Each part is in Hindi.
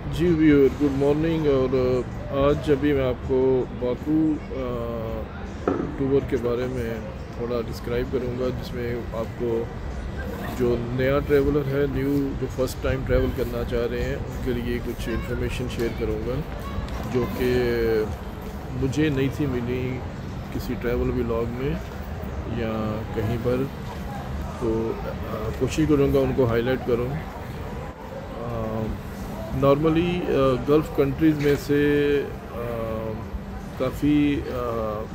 जी व्यूअर गुड मॉर्निंग। और आज अभी मैं आपको बाकू टूर के बारे में थोड़ा डिस्क्राइब करूंगा, जिसमें आपको जो नया ट्रैवलर है, जो फर्स्ट टाइम ट्रैवल करना चाह रहे हैं, उनके लिए कुछ इन्फॉर्मेशन शेयर करूंगा जो कि मुझे नहीं थी मिली किसी ट्रैवल व्लॉग में या कहीं पर। तो कोशिश करूंगा उनको हाईलाइट करूं। नॉर्मली गल्फ़ कंट्रीज़ में से काफ़ी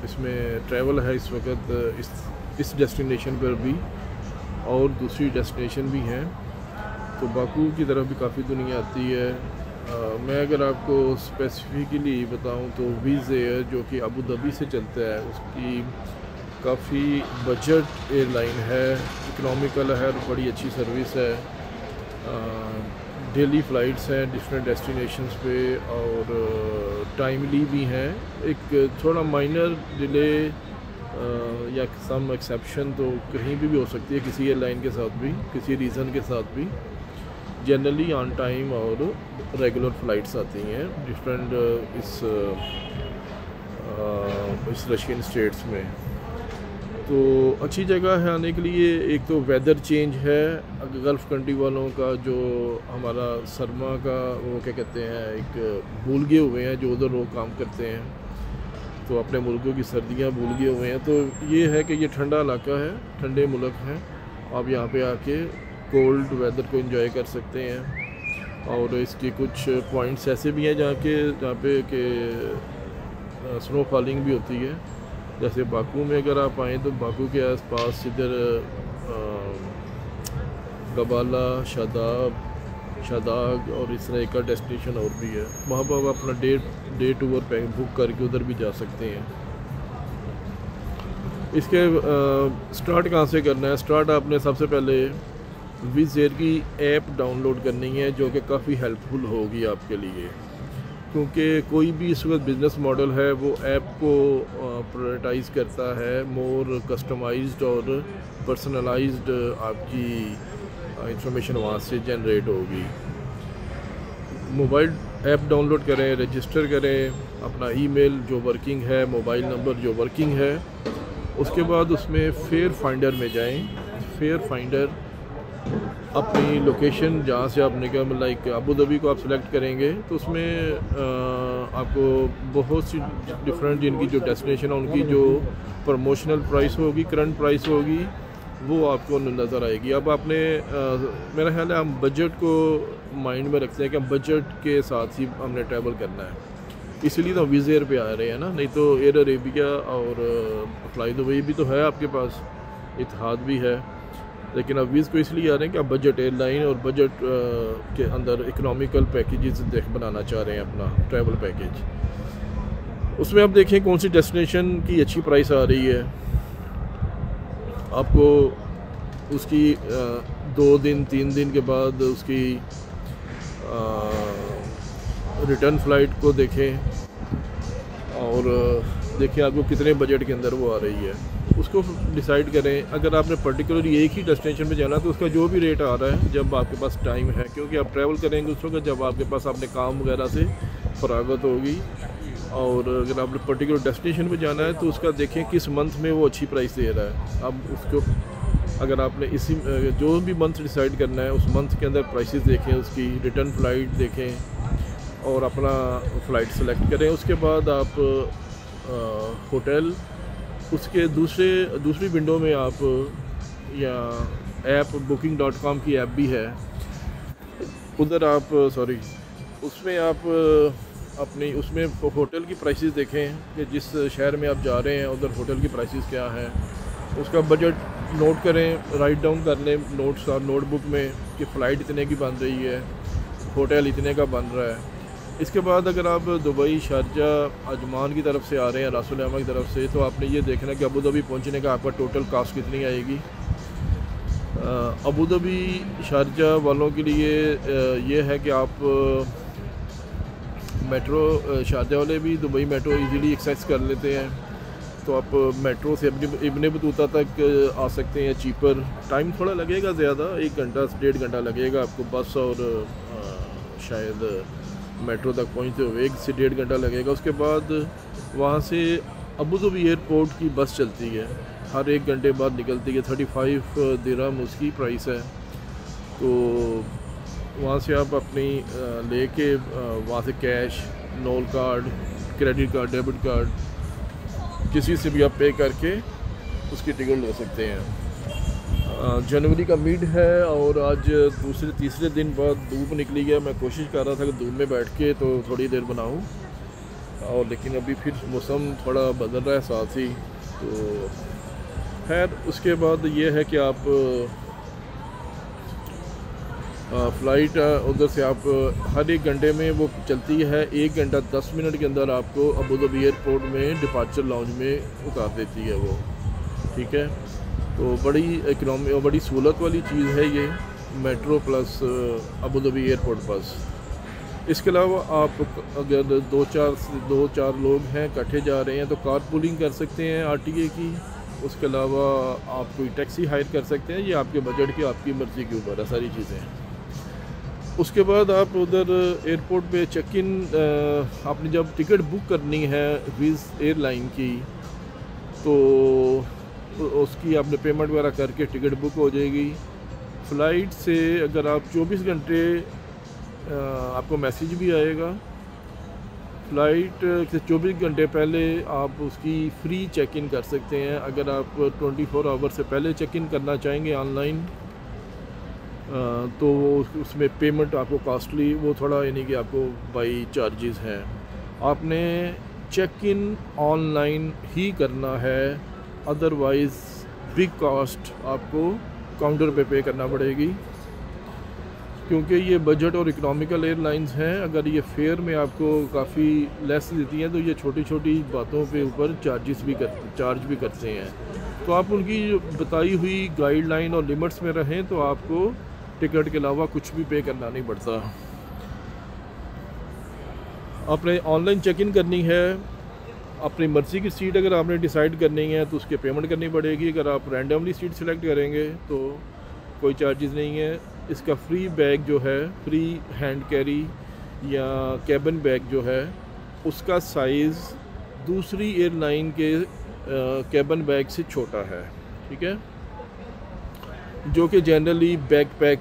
इसमें ट्रैवल है इस वक्त, इस डेस्टिनेशन पर भी और दूसरी डेस्टिनेशन भी हैं। तो बाकू की तरफ भी काफ़ी दुनिया आती है। मैं अगर आपको स्पेसिफिकली बताऊं तो विज़ एयर जो कि अबू धाबी से चलता है, उसकी काफ़ी बजट एयरलाइन है, इकोनॉमिकल है और बड़ी अच्छी सर्विस है। डेली फ़्लाइट्स हैं डिफरेंट डेस्टिनेशंस पे और टाइमली भी हैं। एक थोड़ा माइनर डिले या सम एक्सेप्शन तो कहीं भी हो सकती है, किसी एयरलाइन के साथ भी, किसी रीज़न के साथ भी। जनरली ऑन टाइम और रेगुलर फ़्लाइट्स आती हैं डिफरेंट इस रशियन स्टेट्स में। तो अच्छी जगह है आने के लिए। एक तो वेदर चेंज है, गल्फ़ कंट्री वालों का जो हमारा सरमा का वो क्या कहते हैं, एक भूल गए हुए हैं जो उधर लोग काम करते हैं, तो अपने मुल्कों की सर्दियां भूल गए हुए हैं। तो ये है कि ये ठंडा इलाका है, ठंडे मुल्क हैं, आप यहाँ पे आके कोल्ड वेदर को एंजॉय कर सकते हैं। और इसके कुछ पॉइंट्स ऐसे भी हैं जहाँ पे कि स्नो फॉलिंग भी होती है। जैसे बाकू में अगर आप आएँ तो बाकू के आसपास इधर गबाला, शादाग और इस तरह का डेस्टिनेशन और भी है। वहाँ पर आप अपना डे टूर बुक करके उधर भी जा सकते हैं। इसके स्टार्ट कहाँ से करना है? स्टार्ट आपने सबसे पहले विज़ एयर की ऐप डाउनलोड करनी है, जो कि काफ़ी हेल्पफुल होगी आपके लिए, क्योंकि कोई भी इस वक्त बिज़नेस मॉडल है वो ऐप को प्रायोरिटाइज़ करता है, मोर कस्टमाइज्ड और पर्सनलाइज्ड आपकी इंफॉर्मेशन वहाँ से जनरेट होगी। मोबाइल ऐप डाउनलोड करें, रजिस्टर करें अपना ईमेल जो वर्किंग है, मोबाइल नंबर जो वर्किंग है। उसके बाद उसमें फेयर फाइंडर में जाएं। फेयर फाइंडर अपनी लोकेशन जहाँ से आप निकल, लाइक अबू धाबी को आप सेलेक्ट करेंगे तो उसमें आपको बहुत सी डिफरेंट जिनकी जो डेस्टिनेशन है उनकी जो प्रमोशनल प्राइस होगी, करंट प्राइस होगी, वो आपको नज़र आएगी। अब आपने मेरा ख्याल है हम बजट को माइंड में रखते हैं कि हम बजट के साथ ही हमने ट्रैवल करना है, इसलिए तो विज़ एयर पे आ रहे हैं ना। नहीं तो एयर अरेबिया और फ्लाई दुबई भी तो है आपके पास, इतिहाद भी है, लेकिन अब विज़ को इसलिए आ रहे हैं कि आप बजट एयरलाइन और बजट के अंदर इकोनॉमिकल पैकेजेस बनाना चाह रहे हैं अपना ट्रैवल पैकेज। उसमें आप देखें कौन सी डेस्टिनेशन की अच्छी प्राइस आ रही है। आपको उसकी 2 दिन 3 दिन के बाद उसकी रिटर्न फ़्लाइट को देखें और देखें आपको कितने बजट के अंदर वो आ रही है, उसको डिसाइड करें। अगर आपने पर्टिकुलरली एक ही डेस्टिनेशन पे जाना तो उसका जो भी रेट आ रहा है, जब आपके पास टाइम है, क्योंकि आप ट्रैवल करेंगे उस वक्त जब आपके पास अपने काम वगैरह से फरागत होगी। और अगर आपने पर्टिकुलर डेस्टिनेशन पे जाना है तो उसका देखें किस मंथ में वो अच्छी प्राइस दे रहा है। अब उसको अगर आपने इसी जो भी मंथ डिसाइड करना है उस मंथ के अंदर प्राइसेस देखें, उसकी रिटर्न फ़्लाइट देखें और अपना फ़्लाइट सेलेक्ट करें। उसके बाद आप होटल, उसके दूसरी विंडो में आप या ऐप booking.com की ऐप भी है, उधर आप उसमें आप अपनी उसमें होटल की प्राइसेस देखें कि जिस शहर में आप जा रहे हैं उधर होटल की प्राइसेस क्या हैं, उसका बजट नोट करें, राइट डाउन कर लें नोट्स और नोटबुक में कि फ़्लाइट इतने की बन रही है, होटल इतने का बन रहा है। इसके बाद अगर आप दुबई, शारजाह, अजमान की तरफ से आ रहे हैं, रास अल खैमा की तरफ से, तो आपने ये देखना कि अबू धाबी पहुँचने का आपका टोटल कास्ट कितनी आएगी। अबू धाबी शारजाह वालों के लिए ये है कि आप मेट्रो, शारजाह वाले भी दुबई मेट्रो इजीली एक्सेस कर लेते हैं, तो आप मेट्रो से इब्न बतूता तक आ सकते हैं चीपर। टाइम थोड़ा लगेगा ज़्यादा, 1 घंटा से 1.5 घंटा लगेगा आपको बस और शायद मेट्रो तक पहुंचते हुए 1 से 1.5 घंटा लगेगा। उसके बाद वहाँ से अबू धाबी एयरपोर्ट की बस चलती है, हर 1 घंटे बाद निकलती है। 35 दिरहम उसकी प्राइस है। तो वहाँ से आप अपनी लेके वहाँ से cash, Nol card, credit card, debit card किसी से भी आप पे करके उसकी टिकट ले सकते हैं। जनवरी का मिड है और आज दूसरे तीसरे दिन बाद धूप निकली है। मैं कोशिश कर रहा था कि धूप में बैठ के तो थोड़ी देर बनाऊं, और लेकिन अभी फिर मौसम थोड़ा बदल रहा है साथ ही। तो खैर उसके बाद ये है कि आप फ़्लाइट उधर से आप हर 1 घंटे में वो चलती है। 1 घंटा 10 मिनट के अंदर आपको अबू धाबी एयरपोर्ट में डिपार्चर लाउंज में उतार देती है वो, ठीक है। तो बड़ी इकनॉमी और बड़ी सहूलत वाली चीज़ है ये metro plus Abu Dhabi airport बस। इसके अलावा आप अगर 2-4 लोग हैं इकट्ठे जा रहे हैं तो कार पूलिंग कर सकते हैं RTA की। उसके अलावा आप कोई टैक्सी हायर कर सकते हैं, ये आपके बजट की, आपकी मर्ज़ी के ऊपर है सारी चीज़ें। उसके बाद आप उधर एयरपोर्ट पे चेक इन, आपने जब टिकट बुक करनी है विज़ एयरलाइन की तो उसकी आपने पेमेंट वगैरह करके टिकट बुक हो जाएगी। फ़्लाइट से अगर आप 24 घंटे आपको मैसेज भी आएगा। फ़्लाइट से 24 घंटे पहले आप उसकी फ़्री चेक इन कर सकते हैं। अगर आप 24 आवर से पहले चेक इन करना चाहेंगे ऑनलाइन तो उसमें पेमेंट आपको कॉस्टली, वो थोड़ा यानी कि आपको बाई चार्जेस हैं। आपने चेक इन ऑनलाइन ही करना है, अदरवाइज़ बिग कॉस्ट आपको काउंटर पे करना पड़ेगी, क्योंकि ये बजट और इकोनॉमिकल एयरलाइंस हैं। अगर ये फेयर में आपको काफ़ी लेस देती हैं तो ये छोटी छोटी बातों पे ऊपर चार्ज भी करते हैं। तो आप उनकी बताई हुई गाइडलाइन और लिमिट्स में रहें तो आपको टिकट के अलावा कुछ भी पे करना नहीं पड़ता। आपने ऑनलाइन चेक इन करनी है, अपनी मर्ज़ी की सीट अगर आपने डिसाइड करनी है तो उसके पेमेंट करनी पड़ेगी। अगर आप रैंडमली सीट सिलेक्ट करेंगे तो कोई चार्जेस नहीं है। इसका फ्री बैग जो है, फ्री हैंड कैरी या कैबिन बैग जो है, उसका साइज़ दूसरी एयरलाइन के कैबिन बैग से छोटा है, ठीक है, जो कि जनरली बैकपैक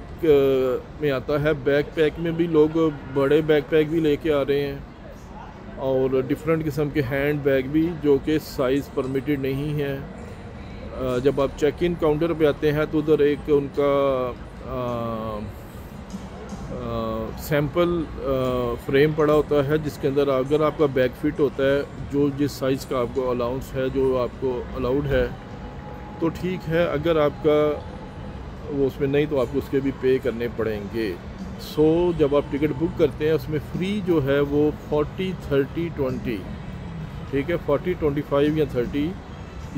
में आता है। बैकपैक में भी लोग बड़े बैकपैक भी लेके आ रहे हैं और डिफरेंट किस्म के हैंड बैग भी, जो कि साइज़ परमिटेड नहीं है। जब आप चेक इन काउंटर पे आते हैं तो उधर एक उनका सैंपल फ्रेम पड़ा होता है जिसके अंदर अगर आपका बैग फिट होता है, जो जिस साइज़ का आपको अलाउंस है, जो आपको अलाउड है, तो ठीक है। अगर आपका वो उसमें नहीं तो आपको उसके भी पे करने पड़ेंगे। सो जब आप टिकट बुक करते हैं उसमें फ्री जो है वो 40-30-20, ठीक है, 40-25 या 30,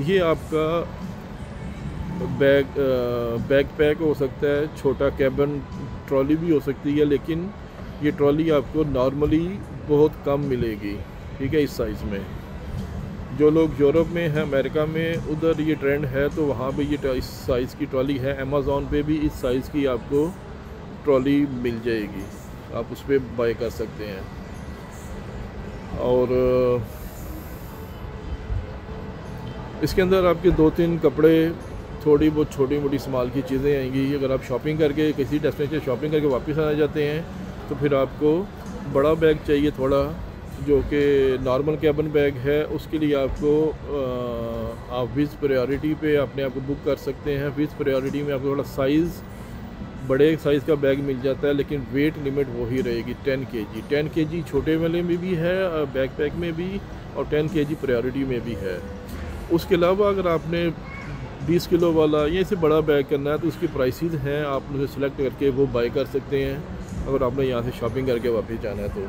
ये आपका बैकपैक हो सकता है, छोटा कैबिन ट्रॉली भी हो सकती है, लेकिन ये ट्रॉली आपको नॉर्मली बहुत कम मिलेगी, ठीक है, इस साइज़ में। जो लोग यूरोप में हैं, अमेरिका में, उधर ये ट्रेंड है तो वहाँ पे ये इस साइज़ की ट्रॉली है। अमेज़ॉन पे भी इस साइज़ की आपको ट्रॉली मिल जाएगी, आप उस पर बाय कर सकते हैं। और इसके अंदर आपके 2-3 कपड़े, थोड़ी बहुत छोटी मोटी इस्तेमाल की चीज़ें आएंगी। अगर आप शॉपिंग करके किसी डेस्टिनेशन शॉपिंग करके वापस आना चाहते हैं तो फिर आपको बड़ा बैग चाहिए थोड़ा, जो कि नॉर्मल कैबिन बैग है। उसके लिए आपको आप विज़ प्रायोरिटी पे अपने आप को बुक कर सकते हैं। विज़ प्रायोरिटी में आपको थोड़ा साइज़, बड़े साइज़ का बैग मिल जाता है, लेकिन वेट लिमिट वही रहेगी 10 kg। 10 kg छोटे वाले में भी है, बैकपैक में भी, और 10 kg प्रायोरिटी में भी है। उसके अलावा अगर आपने 20 किलो वाला या इससे बड़ा बैग करना है तो उसकी प्राइसेस हैं, आप उसे सेलेक्ट करके वो बाय कर सकते हैं अगर आपने यहाँ से शॉपिंग करके वापस जाना है तो।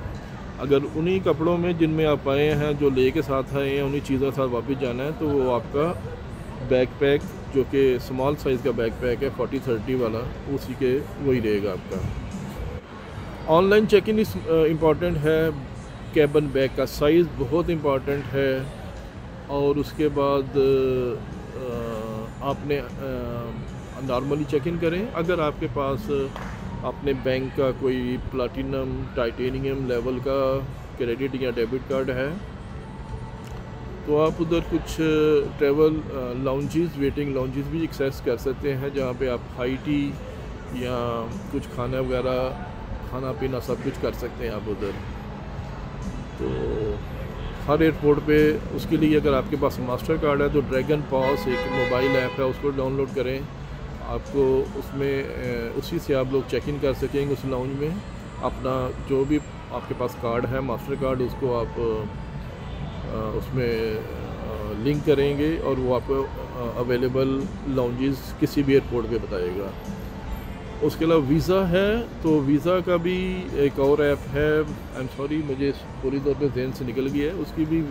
अगर उन्हीं कपड़ों में जिनमें आप आए हैं, जो ले के साथ आए हैं, उन्हीं चीज़ों के साथ वापस जाना है तो वो आपका बैकपैक, जो कि स्मॉल साइज़ का बैकपैक है 40-30 वाला, उसी के वही रहेगा आपका। ऑनलाइन चेक इन इम्पॉर्टेंट है, कैबिन बैग का साइज़ बहुत इम्पॉर्टेंट है, और उसके बाद आपने नॉर्मली चेक इन करें। अगर आपके पास अपने बैंक का कोई प्लैटिनम टाइटेनियम लेवल का क्रेडिट या डेबिट कार्ड है तो आप उधर कुछ ट्रैवल लाउंजेस, वेटिंग लाउंजेस भी एक्सेस कर सकते हैं, जहाँ पे आप हाई टी या कुछ खाना वगैरह, खाना पीना सब कुछ कर सकते हैं आप उधर। तो हर एयरपोर्ट पे उसके लिए अगर आपके पास मास्टर कार्ड है तो ड्रैगन पास एक मोबाइल ऐप है, उसको डाउनलोड करें। आपको उसमें उसी से आप लोग चेक इन कर सकेंगे उस लाउंज में। अपना जो भी आपके पास कार्ड है मास्टर कार्ड, उसको आप उसमें लिंक करेंगे और वो आपको अवेलेबल लाउंजेस किसी भी एयरपोर्ट पे बताएगा। उसके अलावा वीज़ा है तो वीज़ा का भी एक और ऐप है, आई एम सॉरी मुझे पूरी तौर पे जहन से निकल गया है, उसकी भी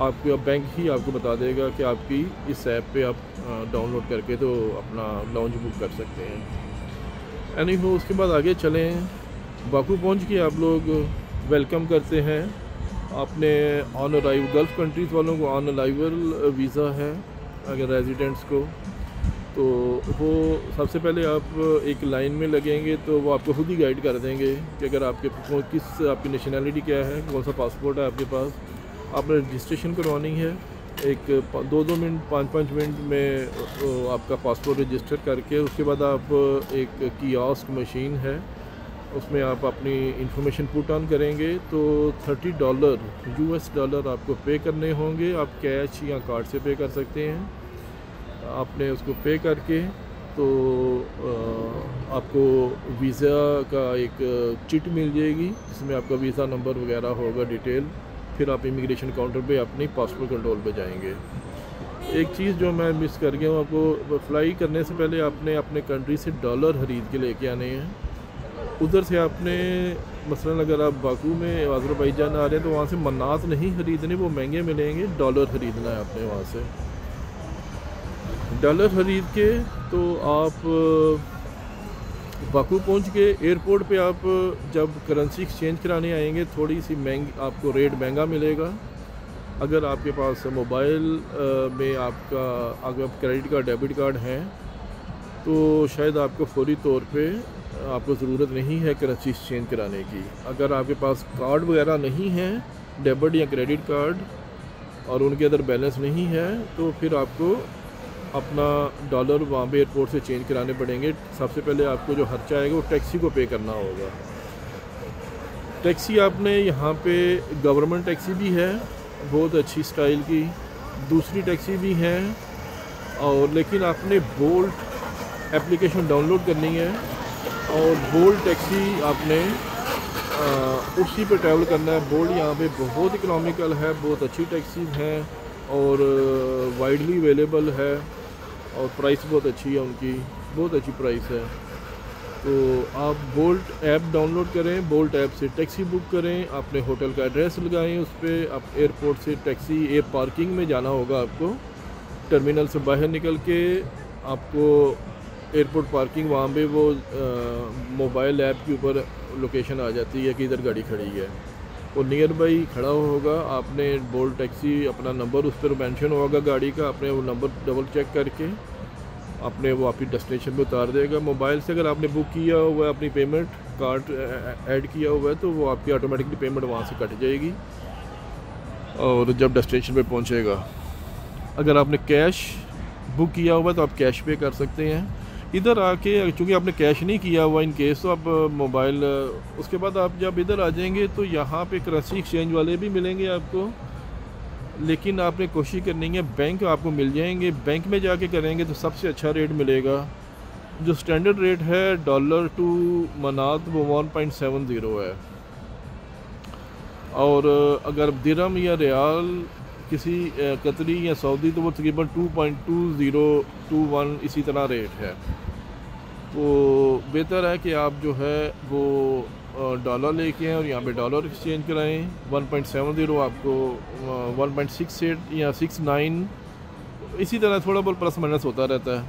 आपका बैंक ही आपको बता देगा कि आपकी इस ऐप पे आप डाउनलोड करके तो अपना लाउंज बुक कर सकते हैं। एनीहो उसके बाद आगे चलें, बाकू पहुंच के आप लोग वेलकम करते हैं। आपने ऑन अराइव गल्फ़ कंट्रीज़ वालों को ऑन अराइवल वीज़ा है अगर रेजिडेंट्स को, तो वो सबसे पहले आप एक लाइन में लगेंगे तो वो आपको खुद ही गाइड कर देंगे कि अगर आपके आपकी नेशनैलिटी क्या है, कौन सा पासपोर्ट है आपके पास, आपने रजिस्ट्रेशन करवानी है। एक 2-2 मिनट 5-5 मिनट में आपका पासपोर्ट रजिस्टर करके उसके बाद आप एक कियोस्क मशीन है उसमें आप अपनी इंफॉर्मेशन पुट ऑन करेंगे तो $30 US डॉलर आपको पे करने होंगे। आप कैश या कार्ड से पे कर सकते हैं। आपने उसको पे करके तो आपको वीज़ा का एक चिट मिल जाएगी जिसमें आपका वीज़ा नंबर वगैरह होगा डिटेल। फिर आप इमिग्रेशन काउंटर पे अपनी पासपोर्ट कंट्रोल पे जाएंगे। एक चीज़ जो मैं मिस कर गया हूँ, आपको फ्लाई करने से पहले आपने अपने कंट्री से डॉलर ख़रीद के लेके आने हैं। उधर से आपने मसलन अगर आप बाकू में अज़रबैजान आ रहे हैं तो वहाँ से मन्नात नहीं ख़रीदने, वो महंगे मिलेंगे, डॉलर ख़रीदना है आपने वहाँ से। डॉलर ख़रीद के तो आप बाकू पहुंच के एयरपोर्ट पे आप जब करेंसी एक्सचेंज कराने आएंगे थोड़ी सी महंगी आपको रेट महंगा मिलेगा। अगर आपके पास मोबाइल में आपका अगर क्रेडिट कार्ड डेबिट कार्ड है तो शायद आपको फौरी तौर पे आपको ज़रूरत नहीं है करेंसी एक्सचेंज कराने की। अगर आपके पास कार्ड वगैरह नहीं है डेबिट या क्रेडिट कार्ड और उनके अंदर बैलेंस नहीं है तो फिर आपको अपना डॉलर वहाँ पे एयरपोर्ट से चेंज कराने पड़ेंगे। सबसे पहले आपको जो खर्चा आएगा वो टैक्सी को पे करना होगा। टैक्सी आपने यहाँ पे गवर्नमेंट टैक्सी भी है बहुत अच्छी स्टाइल की, दूसरी टैक्सी भी है और लेकिन आपने बोल्ट एप्लीकेशन डाउनलोड करनी है और बोल्ट टैक्सी आपने उसी पे ट्रैवल करना है। बोल्ट यहाँ पे बहुत इकोनॉमिकल है, बहुत अच्छी टैक्सी हैं और वाइडली अवेलेबल है और प्राइस बहुत अच्छी है उनकी, बहुत अच्छी प्राइस है। तो आप बोल्ट ऐप डाउनलोड करें, बोल्ट ऐप से टैक्सी बुक करें, अपने होटल का एड्रेस लगाएं उस पर। आप एयरपोर्ट से टैक्सी पार्किंग में जाना होगा आपको, टर्मिनल से बाहर निकल के आपको एयरपोर्ट पार्किंग वहाँ पे वो मोबाइल ऐप के ऊपर लोकेशन आ जाती है कि इधर गाड़ी खड़ी है, वो नियर बाई खड़ा होगा। आपने बोल्ट टैक्सी अपना नंबर उस पर मेंशन होगा गाड़ी का, आपने वो नंबर डबल चेक करके आपने वो आपकी डेस्टिनेशन पे उतार देगा। मोबाइल से अगर आपने बुक किया हुआ है, अपनी पेमेंट कार्ड ऐड किया हुआ है तो वो आपकी ऑटोमेटिकली पेमेंट वहाँ से कट जाएगी और जब डेस्टिनेशन पे पहुँचेगा। अगर आपने कैश बुक किया हुआ है तो आप कैश पे कर सकते हैं। इधर आके चूँकि आपने कैश नहीं किया हुआ इन केस तो आप मोबाइल, उसके बाद आप जब इधर आ जाएंगे तो यहाँ पे करेंसी एक्सचेंज वाले भी मिलेंगे आपको, लेकिन आपने कोशिश करनी है बैंक आपको मिल जाएंगे। बैंक में जाके करेंगे तो सबसे अच्छा रेट मिलेगा। जो स्टैंडर्ड रेट है डॉलर टू मनात वो 1.70 है और अगर दिरहम या रियाल किसी कतरी या सऊदी तो वो तकरीबन 2.2021 इसी तरह रेट है। तो बेहतर है कि आप जो है वो डॉलर लेके आएँ और यहाँ पे डॉलर एक्सचेंज कराएं। 1.70 आपको 1.68 या 69 इसी तरह थोड़ा बहुत प्लस माइनस होता रहता है।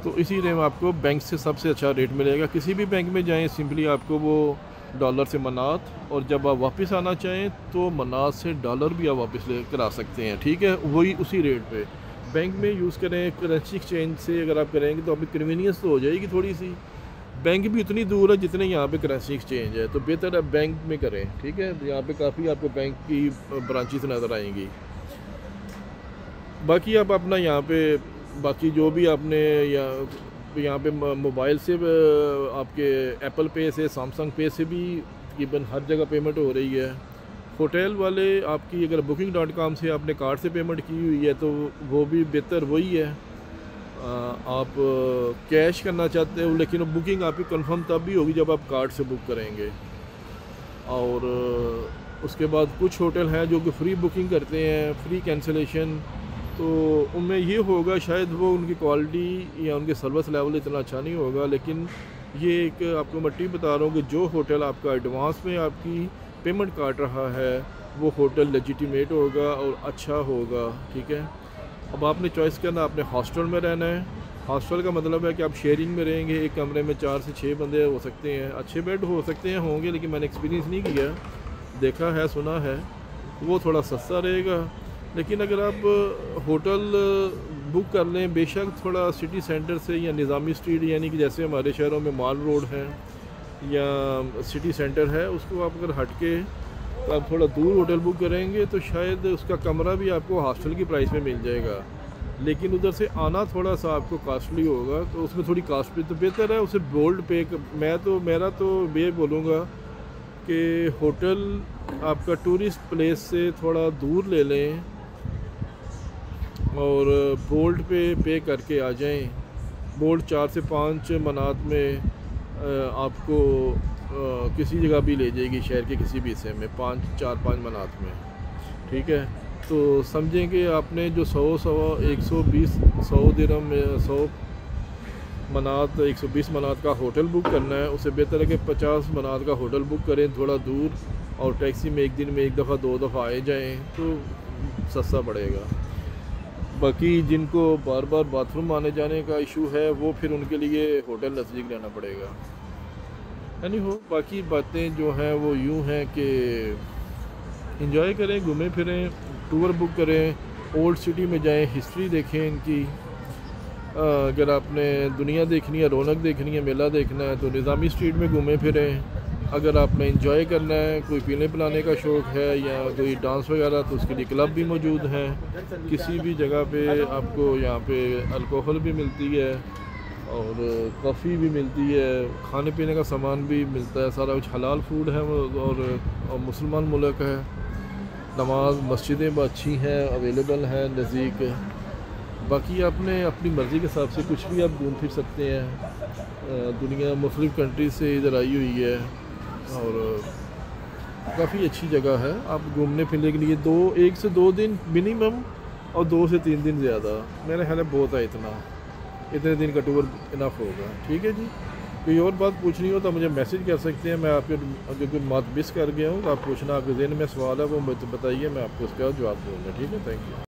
तो इसी में आपको बैंक से सबसे अच्छा रेट मिलेगा। किसी भी बैंक में जाएं सिंपली आपको वो डॉलर से मनात, और जब आप वापस आना चाहें तो मनात से डॉलर भी आप वापस ले करा सकते हैं, ठीक है, वही उसी रेट पे। बैंक में यूज़ करें करेंसी एक्सचेंज से अगर आप करेंगे तो आपकी कन्वीनियंस तो हो जाएगी थोड़ी सी, बैंक भी उतनी दूर है जितने यहाँ पे करेंसी एक्सचेंज है, तो बेहतर है बैंक में करें, ठीक है। यहाँ पे काफ़ी आपको बैंक की ब्रांचेस नज़र आएंगी। बाकी आप अपना यहाँ पे बाकी जो भी आपने यहाँ पे मोबाइल से आपके एप्पल पे से, सैमसंग पे से भी तकरीबन हर जगह पेमेंट हो रही है। होटल वाले आपकी अगर booking.com से आपने कार्ड से पेमेंट की हुई है तो वो भी बेहतर वही है। आप कैश करना चाहते हो लेकिन बुकिंग आपकी कंफर्म तब भी होगी जब आप कार्ड से बुक करेंगे। और उसके बाद कुछ होटल हैं जो कि फ्री बुकिंग करते हैं, फ्री कैंसिलेशन, तो उनमें ये होगा शायद वो उनकी क्वालिटी या उनके सर्विस लेवल इतना अच्छा नहीं होगा। लेकिन ये एक आपको मैं टिप बता रहा हूँ कि जो होटल आपका एडवांस में आपकी पेमेंट काट रहा है वो होटल लेजिटिमेट होगा और अच्छा होगा, ठीक है। अब आपने चॉइस करना, आपने हॉस्टल में रहना है। हॉस्टल का मतलब है कि आप शेयरिंग में रहेंगे, एक कमरे में 4 से 6 बंदे हो सकते हैं, अच्छे बेड हो सकते हैं, होंगे, लेकिन मैंने एक्सपीरियंस नहीं किया, देखा है, सुना है, वो थोड़ा सस्ता रहेगा। लेकिन अगर आप होटल बुक कर लें, बेशक थोड़ा सिटी सेंटर से या निज़ामी स्ट्रीट, यानी कि जैसे हमारे शहरों में माल रोड है या सिटी सेंटर है, उसको आप अगर हट के तो आप थोड़ा दूर होटल बुक करेंगे तो शायद उसका कमरा भी आपको हॉस्टल की प्राइस में मिल जाएगा। लेकिन उधर से आना थोड़ा सा आपको कॉस्टली होगा, तो उसमें थोड़ी कॉस्ट भी, तो बेहतर है उसे बोल्ड पे। मेरा तो ये बोलूँगा कि होटल आपका टूरिस्ट प्लेस से थोड़ा दूर ले लें और बोल्ड पे करके आ जाएं। बोल्ड 4 से 5 मनात में आपको किसी जगह भी ले जाएगी, शहर के किसी भी हिस्से में 4-5 मनात में, ठीक है। तो समझें कि आपने जो 100 दिरहम में 100 मनात 120 मनात का होटल बुक करना है, उससे बेहतर है कि 50 मनात का होटल बुक करें थोड़ा दूर, और टैक्सी में एक दिन में 1 दफ़ा 2 दफ़ा आए जाएं तो सस्ता पड़ेगा। बाकी जिनको बार बार बाथरूम आने जाने का इशू है वो फिर उनके लिए होटल नज़दीक रहना पड़ेगा। यानी हो बाकी बातें जो हैं वो यूँ हैं कि इंजॉय करें, घूमें फिरें, टूर बुक करें, ओल्ड सिटी में जाएं, हिस्ट्री देखें इनकी। अगर आपने दुनिया देखनी है, रौनक देखनी है, मेला देखना है तो निज़ामी स्ट्रीट में घूमें फिरें। अगर आपने इंजॉय करना है, कोई पीने पिलाने का शौक़ है या कोई डांस वगैरह, तो उसके लिए क्लब भी मौजूद हैं। किसी भी जगह पे आपको यहाँ पे अल्कोहल भी मिलती है और कॉफ़ी भी मिलती है, खाने पीने का सामान भी मिलता है, सारा कुछ हलाल फूड है। और मुसलमान मुल्क है, नमाज मस्जिदें अच्छी हैं, अवेलेबल हैं नज़दीक। बाकी आपने अपनी मर्ज़ी के हिसाब से कुछ भी आप घूम फिर सकते हैं। दुनिया मुख्तलिफ़ कंट्री से इधर आई हुई है और काफ़ी अच्छी जगह है। आप घूमने फिरने के लिए 1 से 2 दिन मिनिमम और 2 से 3 दिन ज़्यादा, मेरे ख्याल में बहुत है, इतने दिन का टूर इनफ होगा, ठीक है जी। कोई और बात पूछनी हो तो मुझे मैसेज कर सकते हैं। मैं आपके अगर कोई बात मिस कर गया हूँ तो आप पूछना, आपके ज़हन में सवाल है वो मुझे बताइए, मैं आपको उसका जवाब दूँगा, ठीक है। Thank you.